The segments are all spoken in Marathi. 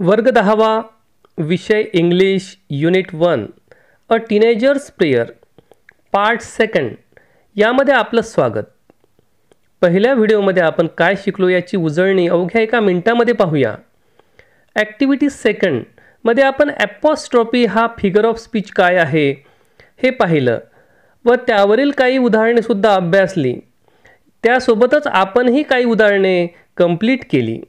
वर्ग 10वा विषय इंग्लिश युनिट 1 अ टीनेजर्स प्रेयर पार्ट सेकंड यामध्ये आपलं स्वागत. पहिल्या व्हिडिओमध्ये आपण काय शिकलो याची उजळणी अवघ्या एका मिनिटामध्ये पाहूया. ॲक्टिव्हिटी सेकंड मध्ये आपण ॲपॉस्ट्रॉफी हा फिगर ऑफ स्पीच काय आहे हे पाहिलं व त्यावरील काही उदाहरणे सुद्धा अभ्यासली. त्यासोबतच आपणही काही उदाहरणे कंप्लीट केली.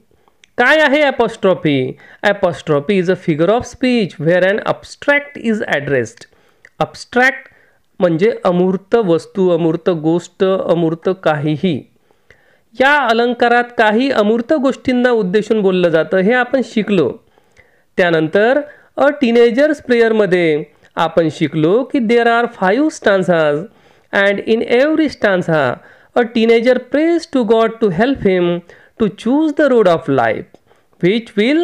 काय आहे apostrophe? Apostrophe is a figure of speech where an abstract is addressed. Abstract म्हणजे अमूर्त वस्तू, अमूर्त गोष्ट, अमूर्त काहीही. या अलंकारात काही अमूर्त गोष्टींना उद्देशून बोललं जातं हे आपण शिकलो. त्यानंतर अ टीनेजर्स प्रेयरमध्ये आपण शिकलो की there are 5 stanzas and in every stanza a teenager prays to God to help him to choose the road of life which will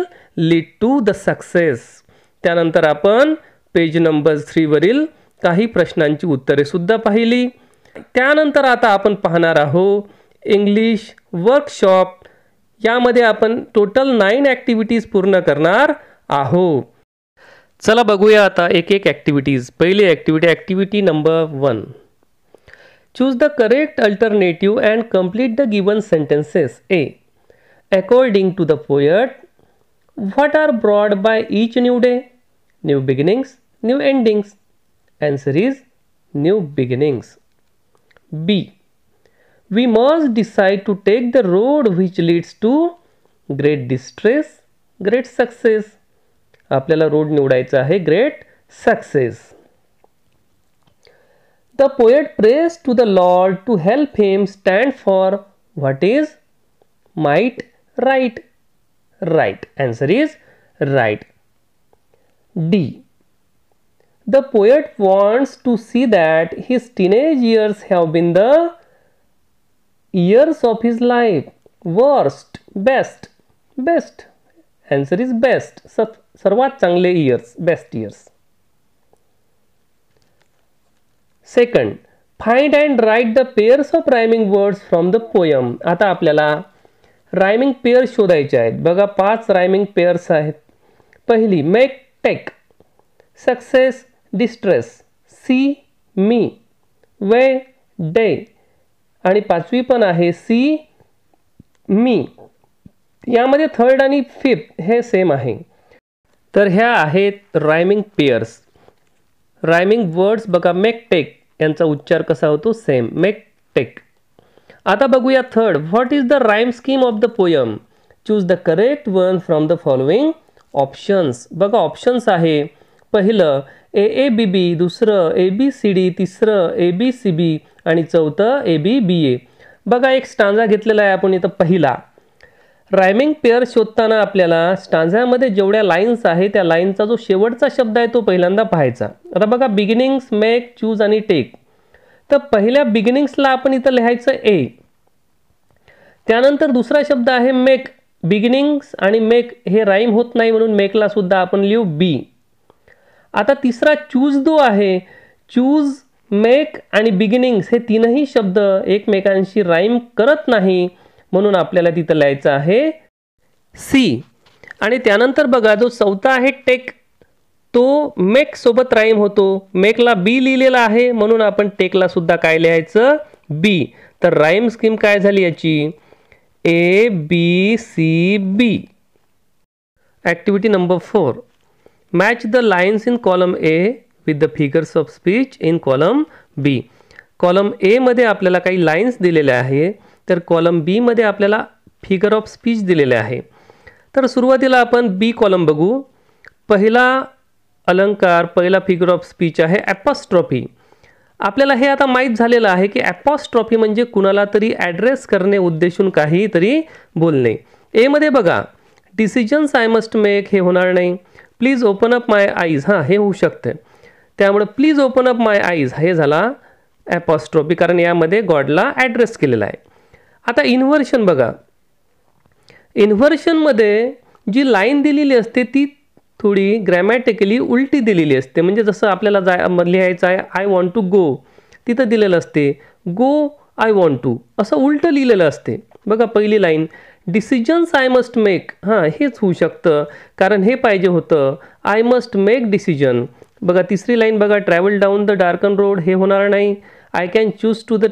lead to the success. त्यानंतर आपण पेज नंबर 3 वरील काही प्रश्नांची उत्तरे सुद्धा पाहिली. त्यानंतर आता आपण पाहणार आहोत इंग्लिश वर्कशॉप. यामध्ये आपण टोटल 9 ॲक्टिव्हिटीज पूर्ण करणार आहोत. चला बघूया आता एक एक ॲक्टिव्हिटीज. पहिली activity number 1. Choose the correct alternative and complete the given sentences. A. According to the poet, what are brought by each new day? New beginnings, new endings. Answer is new beginnings. B. We must decide to take the road which leads to great distress, great success. आपल्याला रोड निवडायचा आहे great success. The poet prays to the Lord to help him stand for what is might right. Right. Answer is right. D. The poet wants to see that his teenage years have been the years of his life. Worst, best, best. Answer is best. सर्वात चांगले years, best years. Second, find and write the pairs of rhyming words from the poem. आता आपल्याला रायमिंग पेअर शोधायचे आहेत. बघा 5 रायमिंग पेअर्स आहेत. पहिली make take, success distress, see me, way day आणि 5वी पण आहे सी मी. यामध्ये थर्ड आणि फिफ्थ हे सेम आहे. तर ह्या आहेत रायमिंग पेअर्स. रायमिंग वर्ड्स बघा मेक टेक यांचा उच्चार कसा होतो सेम मेक टेक. आता बघूया third. What is the rhyme scheme of the poem? Choose the correct one from the following options. बघा ऑप्शन्स आहे पहिलं ए ए बी बी, दुसरं ए बी सी डी, तिसरं ए बी सी बी आणि चौथं ए बी बी ए. बघा एक स्टांजा घेतलेला आहे आपण इथं पहिला. रायमिंग पेअर शोधताना आपल्याला स्टांझामध्ये जेवढ्या लाईन्स आहे त्या लाईनचा जो शेवटचा शब्द आहे तो पहिल्यांदा पाहायचा. आता बघा बिगिनिंग्स, मेक, चूज आणि टेक. तर पहिल्या बिगिनिंग्सला आपण इथं लिहायचं ए. त्यानंतर दुसरा शब्द आहे मेक. बिगिनिंग्स आणि मेक हे राईम होत नाही म्हणून मेकला सुद्धा आपण लिहू बी. आता तिसरा चूज दो आहे. चूज, मेक आणि बिगिनिंग्स हे तीनही शब्द एकमेकांशी राईम करत नाही म्हणून आपल्याला तिथं लिहायचं आहे सी. आणि त्यानंतर बघा जो चौथा आहे टेक तो मेक सोबत राईम होतो. मेकला बी लिहिलेला आहे म्हणून आपण टेकला सुद्धा काय लिहायचं बी. तर राईम स्कीम काय झाली याची A B C B. Activity number 4. Match the lines in column A with the figures of speech in column B. Column A मध्ये आपल्याला काही लाईन्स दिलेल्या आहे तर कॉलम बी मध्ये आपल्याला फिगर ऑफ स्पीच दिलेले आहे. तर सुरुवातीला आपण बी कॉलम बघू. पहिला अलंकार, पहिला फिगर ऑफ स्पीच आहे ॲपॉस्ट्रॉफी. आपल्याला हे आता माहीत झालेलं आहे की ॲपॉस्ट्रॉफी म्हणजे कुणाला तरी ॲड्रेस करणे, उद्देशून काहीतरी बोलणे. ए मध्ये बघा डिसिजन्स आय मस्ट मेक हे होणार नाही. Please open up my eyes हां हे होऊ शकते. त्यामुळे please open up my eyes हे झाला ॲपॉस्ट्रॉफी कारण यामध्ये गॉडला ॲड्रेस केलेला आहे. आता इन्व्हर्शन बघा. इन्व्हर्शनमध्ये जी लाईन दिलेली असते ती थोडी ग्रॅमॅटिकली उलटी दिलेली असते. म्हणजे जसं आपल्याला लिहायचं आहे आय वॉन्ट टू गो, तिथं दिलेलं असते गो आय वॉन्ट टू, असं उलटं लिहिलेलं असते. बघा पहिली line decisions I must make, हेच होऊ शकतं, कारण हे पाहिजे होतं. I must make decision. बघा तिसरी लाईन बघा, travel down the darken road, हे होणार नाही. I can choose to the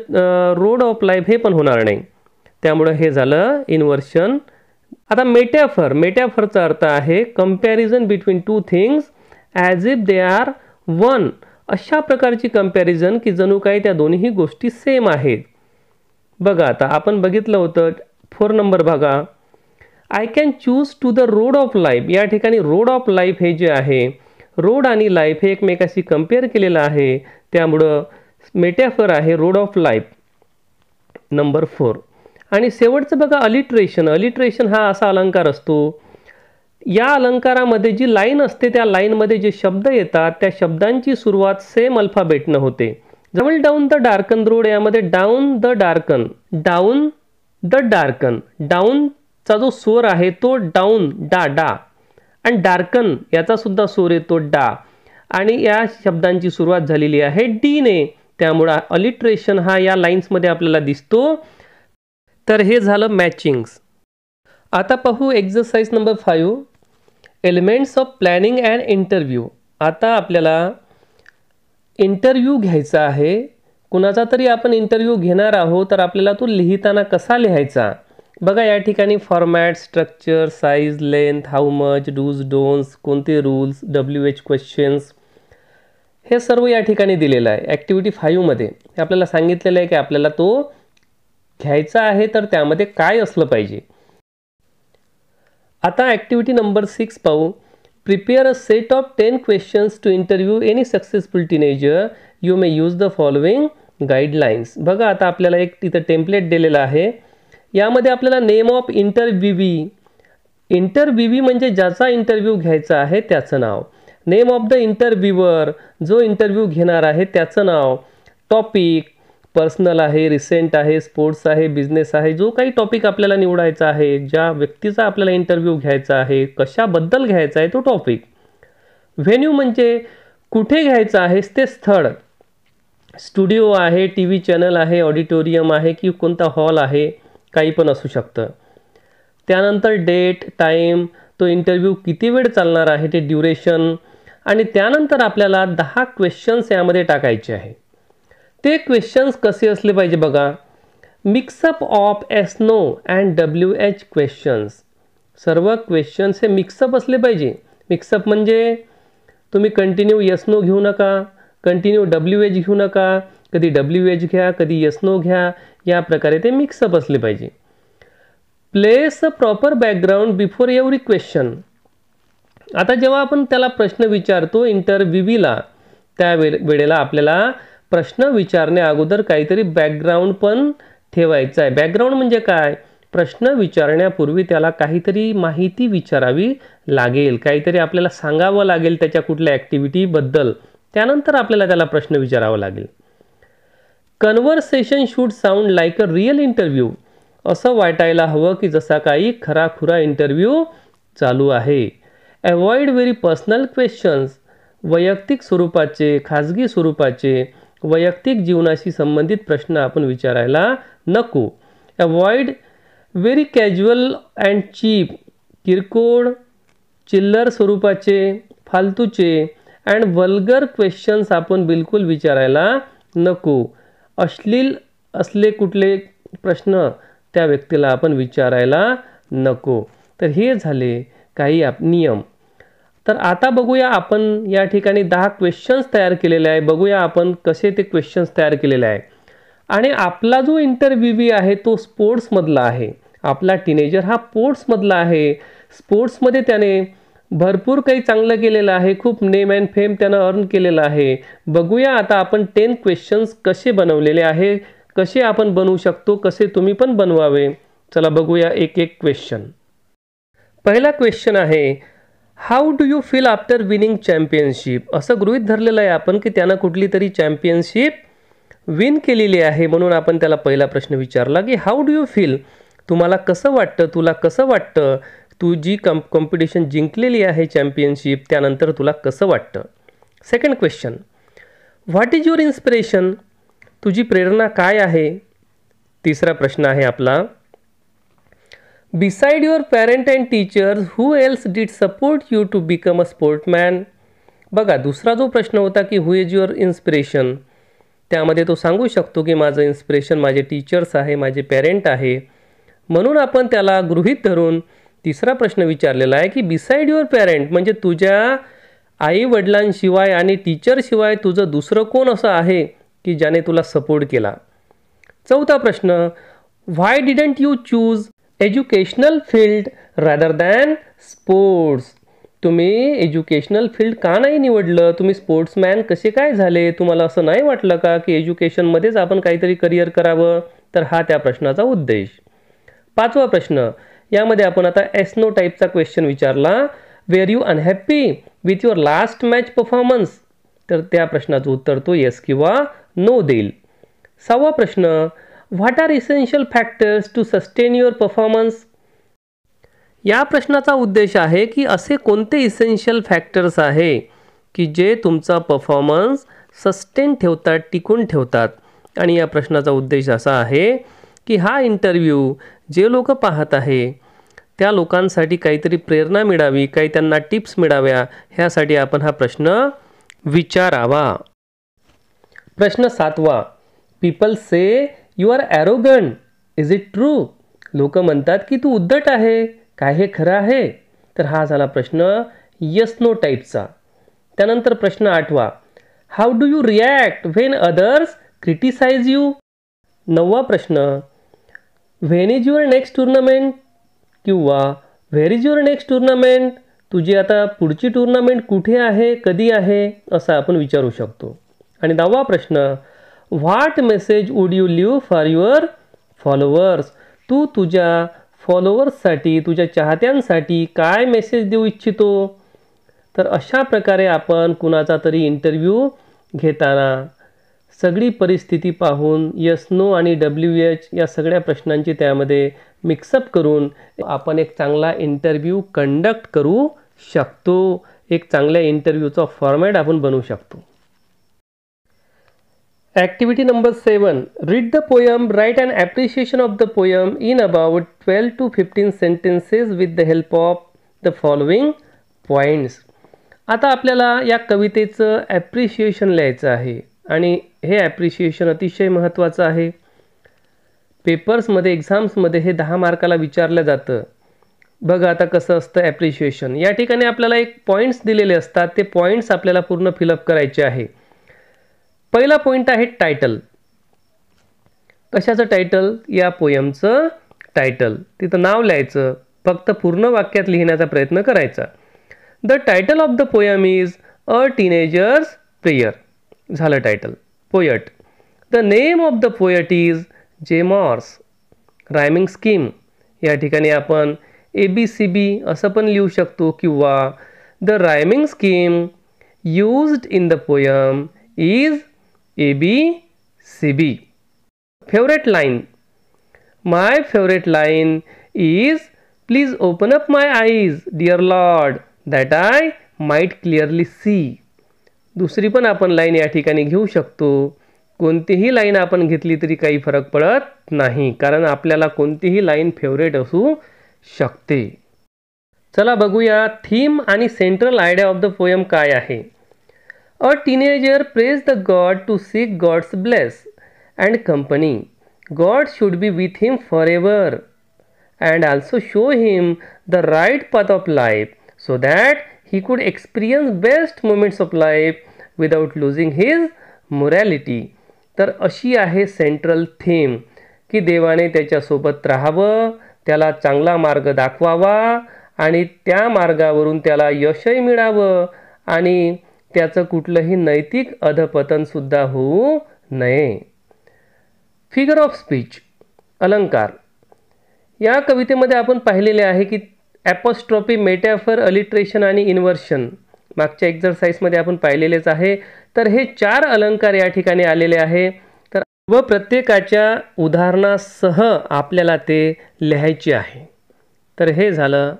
road of life, हे पण होणार नाही. त्यामुळं हे झालं इन्व्हर्शन. आता मेटॅफरचा अर्थ आहे comparison between two things as if they are one. अशा प्रकारची कंपॅरिझन की जणू काही त्या दोन्ही गोष्टी सेम आहेत. बघा आता आपण बघितलं होतं 4 नंबर बघा, I can choose to the road of life. या ठिकाणी रोड ऑफ लाईफ हे जे आहे, रोड आणि लाईफ हे एकमेकाशी कम्पेअर केलेलं आहे, त्यामुळं मेटॅफर आहे रोड ऑफ लाईफ, नंबर 4. आणि शेवटचं बघा अलिट्रेशन हा असा अलंकार असतो, या अलंकारामध्ये जी लाईन असते त्या लाईनमध्ये जे शब्द येतात त्या शब्दांची सुरुवात सेम अल्फाबेटनं होते. Travel down the darken road, यामध्ये डाऊन द डार्कन, डाऊनचा जो स्वर आहे तो डाऊन डा आणि डार्कन याचा सुद्धा स्वर येतो डा, आणि या शब्दांची सुरुवात झालेली आहे डी ने, त्यामुळे अलिट्रेशन हा या लाईन्समध्ये आपल्याला दिसतो. तर हे झालं मॅचिंग्स. आता पाहू exercise number 5, elements of planning and interview. आता आपल्याला इंटरव्ह्यू घ्यायचा आहे, कुणाचा तरी आपण इंटरव्ह्यू घेणार आहोत, तर आपल्याला तो लिहिताना कसा लिहायचा. बघा या ठिकाणी format, structure, size, length, how much, dos don'ts, कोणते रूल्स, WH क्वेश्चन्स, हे सर्व या ठिकाणी दिलेलं आहे. ॲक्टिव्हिटी 5 मध्ये आपल्याला सांगितलेलं आहे की आपल्याला तो घ्यायचा आहे, तर त्यामध्ये काय असलं पाहिजे. आता ॲक्टिव्हिटी नंबर 6 पाहू. Prepare a set of 10 questions to interview any successful teenager. You may use the following guidelines. बघा आता आपल्याला एक तिथं टेम्पलेट दिलेलं आहे, यामध्ये आपल्याला नेम ऑफ इंटरव्ह्यू म्हणजे ज्याचा इंटरव्ह्यू घ्यायचा आहे त्याचं नाव. नेम ऑफ द इंटरव्ह्यूअर, जो इंटरव्ह्यू घेणार आहे त्याचं नाव. टॉपिक, पर्सनल आहे, रिसेंट आहे, स्पोर्ट्स आहे, बिझनेस आहे, जो काही टॉपिक आपल्याला निवडायचा आहे, ज्या व्यक्तीचा आपल्याला इंटरव्ह्यू घ्यायचा आहे, कशाबद्दल घ्यायचा आहे तो टॉपिक. व्हेन्यू म्हणजे कुठे घ्यायचं आहे ते स्थळ, स्टुडिओ आहे, TV चॅनल आहे, ऑडिटोरियम आहे की कोणता हॉल आहे, काही पण असू शकतं. त्यानंतर डेट, टाईम, तो इंटरव्ह्यू किती वेळ चालणार आहे ते ड्युरेशन, आणि त्यानंतर आपल्याला 10 क्वेश्चन्स यामध्ये टाकायचे आहे. ते क्वेश्चन्स कसे असले पाहिजे बघा, mixup of SNO and WH questions. सर्व क्वेश्चन्स हे मिक्सअप असले पाहिजे. मिक्सअप म्हणजे तुम्ही कंटिन्यू SNO घेऊ नका, कंटिन्यू WH घेऊ नका, कधी WH घ्या, कधी SNO घ्या, या प्रकारे ते मिक्सअप असले पाहिजे. Place a proper background before every question. आता जेव्हा आपण त्याला प्रश्न विचारतो इंटरव्ह्यूला, त्या वेळेला आपल्याला प्रश्न विचारण्या अगोदर काहीतरी बॅकग्राऊंड पण ठेवायचं आहे. बॅकग्राऊंड म्हणजे काय, प्रश्न विचारण्यापूर्वी त्याला काहीतरी माहिती विचारावी लागेल, काहीतरी आपल्याला सांगावं लागेल त्याच्या कुठल्या ॲक्टिव्हिटीबद्दल, त्यानंतर आपल्याला त्याला प्रश्न विचारावा लागेल. Conversation should sound like a real interview. असं वाटायला हवं की जसा काही खराखुरा इंटरव्ह्यू चालू आहे. Avoid very personal questions. वैयक्तिक स्वरूपाचे, खाजगी स्वरूपाचे, वैयक्तिक जीवनाशी संबंधित प्रश्न आपण विचारायला नको. Avoid very casual and cheap. किरकोळ, चिल्लर स्वरूपाचे, फालतूचे अँड वल्गर क्वेश्चन्स आपण बिलकुल विचारायला नको. अश्लील असले कुठले प्रश्न त्या व्यक्तीला आपण विचारायला नको. तर हे झाले काही नियम. तर आता बघूया आपण या ठिकाणी 10 क्वेश्चन्स तयार केलेले आहे. बघूया आपण कसे ते क्वेश्चन्स तयार केलेले आहे. आणि आपला जो इंटरव्ह्यू आहे तो स्पोर्ट्समधला आहे. आपला टीनेजर हा स्पोर्ट्समधला आहे. स्पोर्ट्समध्ये त्याने भरपूर काही चांगलं केलेलं आहे, खूप नेम अँड फेम त्यानं अर्न केलेलं आहे. बघूया आता आपण 10 क्वेश्चन्स कसे बनवलेले आहे, कसे आपण बनवू शकतो, कसे तुम्ही पण बनवावे. चला बघूया एक एक क्वेश्चन. पहिला क्वेश्चन आहे, how do you feel after winning championship. असं गृहीत धरलेलं आहे आपण की त्यानं कुठली तरी चॅम्पियनशिप विन केलेली आहे, म्हणून आपण त्याला पहिला प्रश्न विचारला की हाऊ डू यू फील, तुम्हाला कसं वाटतं, तुला कसं वाटतं, तू जी कॉम्पिटिशन जिंकलेली आहे चॅम्पियनशिप, त्यानंतर तुला कसं वाटतं. Second question, what is your inspiration, तुझी प्रेरणा काय आहे. तिसरा प्रश्न आहे आपला, beside your parent and teachers who else did support you to become a sportsman. बघा, दुसरा जो प्रश्न होता की हू इज युअर इन्स्पिरेशन, त्यामध्ये तो सांगू शकतो की माझं इन्स्पिरेशन माझे टीचर्स आहे, माझे पॅरेंट आहे. म्हणून आपण त्याला गृहीत धरून तिसरा प्रश्न विचारलेला आहे की बिसाइड युअर पॅरेंट म्हणजे तुझ्या आई वडिलांशिवाय आणि टीचरशिवाय तुझं दुसरं कोण असं आहे की ज्याने तुला सपोर्ट केला. चौथा प्रश्न, why didn't you choose educational field rather than sports. तुम्ही एज्युकेशनल फील्ड का नाही निवडलं, तुम्ही स्पोर्ट्समॅन कसे काय झाले, तुम्हाला असं नाही वाटलं का की एज्युकेशनमध्येच आपण काहीतरी करिअर करावं. तर हा त्या प्रश्नाचा उद्देश. पाचवा प्रश्न, यामध्ये आपण आता एस नो टाईपचा क्वेश्चन विचारला. Were you unhappy with your last match performance. तर त्या प्रश्नाचं उत्तर तो येस किंवा नो देईल. सहावा प्रश्न, what are essential factors to sustain your performance. या प्रश्नाचा उद्देश आहे की असे कोणते इसेन्शियल फॅक्टर्स आहे की जे तुमचा परफॉर्मन्स सस्टेन ठेवतात, टिकून ठेवतात. आणि या प्रश्नाचा उद्देश असा आहे की हा इंटरव्ह्यू जे लोक पाहत आहे त्या लोकांसाठी काहीतरी प्रेरणा मिळावी, काही त्यांना टिप्स मिळाव्या, ह्यासाठी आपण हा प्रश्न विचारावा. प्रश्न सातवा, people say you are arrogant, is it true. लोक म्हणतात की तू उद्धट आहे, काय हे खरं आहे. तर हा झाला प्रश्न यस नो टाईपचा. त्यानंतर प्रश्न आठवा, how do you react when others criticise you. नववा प्रश्न, when is your next tournament किंवा where is your next tournament. तुझी आता पुढची टुर्नामेंट कुठे आहे, कधी आहे, असं आपण विचारू शकतो. आणि 10वा प्रश्न, what message would you leave for your followers. तू तुझ्या फॉलोअर्ससाठी, तुझ्या चाहत्यांसाठी काय मेसेज देऊ इच्छितो. तर अशा प्रकारे आपण कुणाचा तरी इंटरव्ह्यू घेताना सगळी परिस्थिती पाहून यस नो आणि WH या सगळ्या प्रश्नांची त्यामध्ये मिक्सअप करून आपण एक चांगला इंटरव्ह्यू कंडक्ट करू शकतो. एक चांगल्या इंटरव्ह्यूचा फॉर्मॅट आपण बनवू शकतो. Activity number 7, read the poem, write and appreciation of the poem in about 12 to 15 sentences with the help of the following points. आता आपल्याला या कवितेचं ॲप्रिशिएशन लिहायचं आहे आणि हे ॲप्रिशिएशन अतिशय महत्त्वाचं आहे. पेपर्समध्ये, एक्झाम्समध्ये हे 10 मार्काला विचारलं जातं. बघा आता कसं असतं ॲप्रिशिएशन. या ठिकाणी आपल्याला एक पॉईंट्स दिलेले असतात, ते पॉईंट्स आपल्याला पूर्ण फिलअप करायचे आहे. पहिला पॉईंट आहे टायटल. कशाचं टायटल, या पोयमचं टायटल. तिथं नाव लिहायचं, फक्त पूर्ण वाक्यात लिहिण्याचा प्रयत्न करायचा. The title of the poem is a teenager's prayer. झालं title. Poet, the name of the poet is Jemors. Rhyming scheme, या ठिकाणी आपण ABCB असं पण लिहू शकतो किंवा the rhyming scheme used in the poem is ABCB. Favourite line, my favourite line is please open up my eyes dear Lord that I might clearly see. दुसरी पण आपण लाईन या ठिकाणी घेऊ शकतो. कोणतीही लाईन आपण घेतली तरी काही फरक पडत नाही, कारण आपल्याला कोणतीही लाईन फेवरेट असू शकते. चला बघूया थीम आणि central idea of the poem काय आहे. A teenager praise the god to seek god's bless and company. God should be with him for ever and also show him the right path of life so that he could experience best moments of life without losing his morality. तर अशी आहे सेंट्रल थीम की देवाने त्याच्यासोबत राहावं, त्याला चांगला मार्ग दाखवावा आणि त्या मार्गावरून त्याला यशही मिळावं आणि त्याचं कुठलंही नैतिक अधपतनसुद्धा होऊ नये. फिगर ऑफ स्पीच, अलंकार. या कवितेमध्ये आपण पाहिलेले आहे की ॲपॉस्ट्रॉफी, मेटॅफर, अलिट्रेशन आणि इन्व्हर्शन मागच्या एक्झरसाइजमध्ये आपण पाहिलेलेच आहे. तर हे 4 अलंकार या ठिकाणी आलेले आहे. तर व प्रत्येकाच्या उदाहरणासह आपल्याला ते लिहायचे आहे. तर हे झालं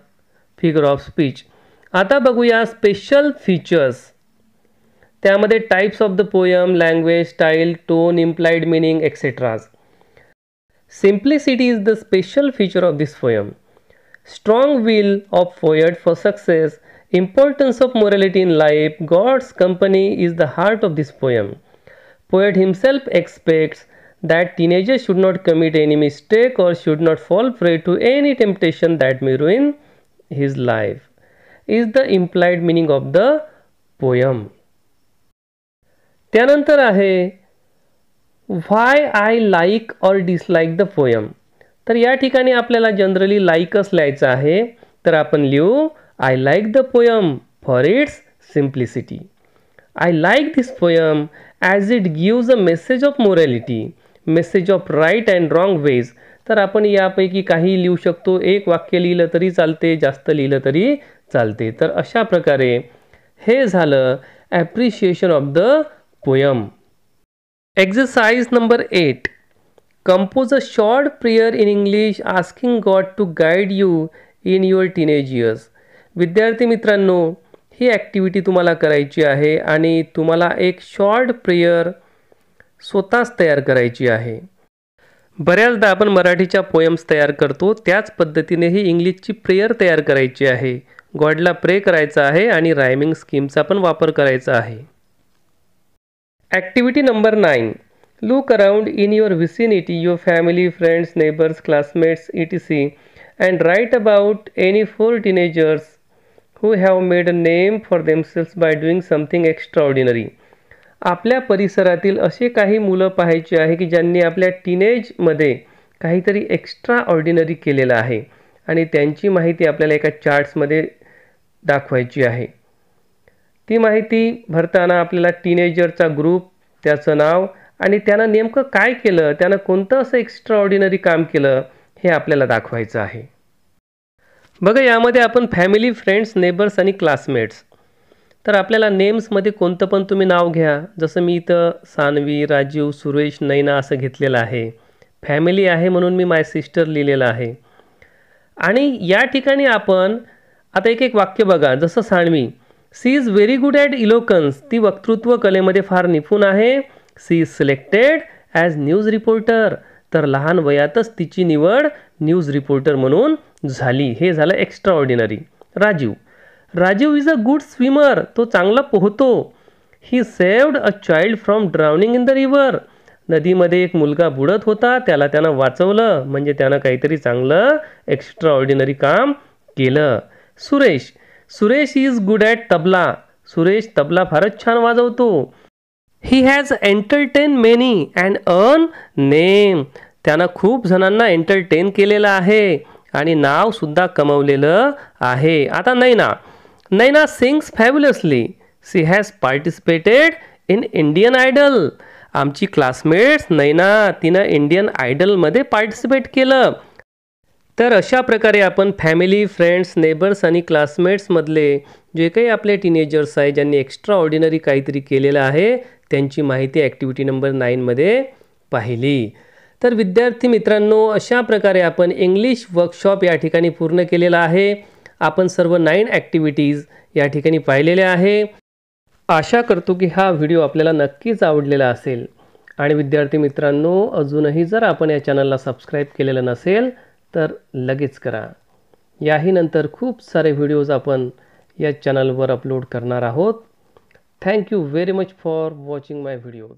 फिगर ऑफ स्पीच. आता बघूया स्पेशल फीचर्स. त्यामध्ये types of the poem, language, style, tone, implied meaning etcetera. Simplicity is the special feature of this poem. strong will of poet for success, importance of morality in life, God's company is the heart of this poem. Poet himself expects that teenagers should not commit any mistake or should not fall prey to any temptation that may ruin his life, is the implied meaning of the poem. त्यानंतर आहे why I like or dislike the poem. तर या ठिकाणी आपल्याला जनरली लाईकच लिहायचं आहे, तर आपण लिहू I like the poem for its simplicity. I like this poem as it gives a message of morality, message of right and wrong ways. तर आपण यापैकी काही लिहू शकतो. एक वाक्य लिहिलं तरी चालते, जास्त लिहिलं तरी चालते. तर अशा प्रकारे हे झालं appreciation of the poem. Exercise number 8. Compose a short prayer in English asking god to guide you in your teenage years. विद्यार्थी मित्रांनो, ही ॲक्टिव्हिटी तुम्हाला करायची आहे आणि तुम्हाला एक शॉर्ट प्रेयर स्वतःच तयार करायची आहे. बऱ्याचदा आपण मराठीच्या पोएम्स तयार करतो, त्याच पद्धतीने ही इंग्लिशची प्रेयर तयार करायची आहे. गॉडला प्रे करायचं आहे आणि रायमिंग स्कीमचा पण वापर करायचा आहे. Activity number 9. Look around in your vicinity, your family, friends, neighbours, classmates etc. And write about any 4 teenagers who have made a name for themselves by doing something extraordinary. आपल्या परिसरातील असे काही मुलं पाहायचे आहे की ज्यांनी आपल्या टीनेजमध्ये काहीतरी एक्स्ट्रा ऑर्डिनरी केलेलं आहे आणि त्यांची माहिती आपल्याला एका चार्ट्समध्ये दाखवायची आहे. ती माहिती भरताना आपल्याला टीनेजरचा ग्रुप, त्याचं नाव आणि त्यानं नेमकं काय केलं, त्यानं कोणतं असं एक्स्ट्रा ऑर्डिनरी काम केलं हे आपल्याला दाखवायचं आहे. बघा, यामध्ये आपण फॅमिली, फ्रेंड्स, नेबर्स आणि क्लासमेट्स. तर आपल्याला नेम्समध्ये कोणतं पण तुम्ही नाव घ्या. जसं मी इथं सानवी, राजीव, सुरेश, नैना असं घेतलेलं आहे. फॅमिली आहे म्हणून मी माय सिस्टर लिहिलेलं आहे. आणि या ठिकाणी आपण आता एक एक वाक्य बघा. जसं Sanvi, she is very good at eloquence. ती वक्तृत्व कलेमध्ये फार निपुण आहे. She is selected as news reporter. तर लहान वयातच तिची निवड न्यूज रिपोर्टर म्हणून झाली. हे झालं extraordinary. Rajiv is a good swimmer. तो चांगला पोहतो. He saved a child from drowning in the river. नदीमध्ये एक मुलगा बुडत होता, त्यानं वाचवलं, म्हणजे त्यानं काहीतरी चांगलं एक्स्ट्रा ऑर्डिनरी काम केलं. Suresh is good at tabla. Suresh tabla फारच छान वाजवतो. He has entertain many and earn name. त्यानं खूप जणांना एंटरटेन केलेलं आहे आणि नाव सुद्धा कमवलेलं आहे. आता Naina sings fabulously. She has participated in Indian Idol. आमची क्लासमेट्स नैना, तिनं इंडियन आयडलमध्ये पार्टिसिपेट केलं. तर अशा प्रकारे आपण फॅमिली, फ्रेंड्स, नेबर्स आणि क्लासमेट्समधले जे काही आपले टीनेजर्स आहे ज्यांनी एक्स्ट्रा ऑर्डिनरी काहीतरी केलेलं आहे त्यांची माहिती ॲक्टिव्हिटी नंबर 9मध्ये पाहिली. तर विद्यार्थी मित्रांनो, अशा प्रकारे आपण इंग्लिश वर्कशॉप या ठिकाणी पूर्ण केलेला आहे. आपण सर्व 9 ॲक्टिव्हिटीज या ठिकाणी पाहिलेल्या आहे. आशा करतो की हा व्हिडिओ आपल्याला नक्कीच आवडलेला असेल. आणि विद्यार्थी मित्रांनो, अजूनही जर आपण या चॅनलला सबस्क्राईब केलेलं नसेल तर लगेच करा. याही नंतर खूप सारे व्हिडिओज आपण या चॅनलवर अपलोड करणार आहोत. Thank you very much for watching my videos.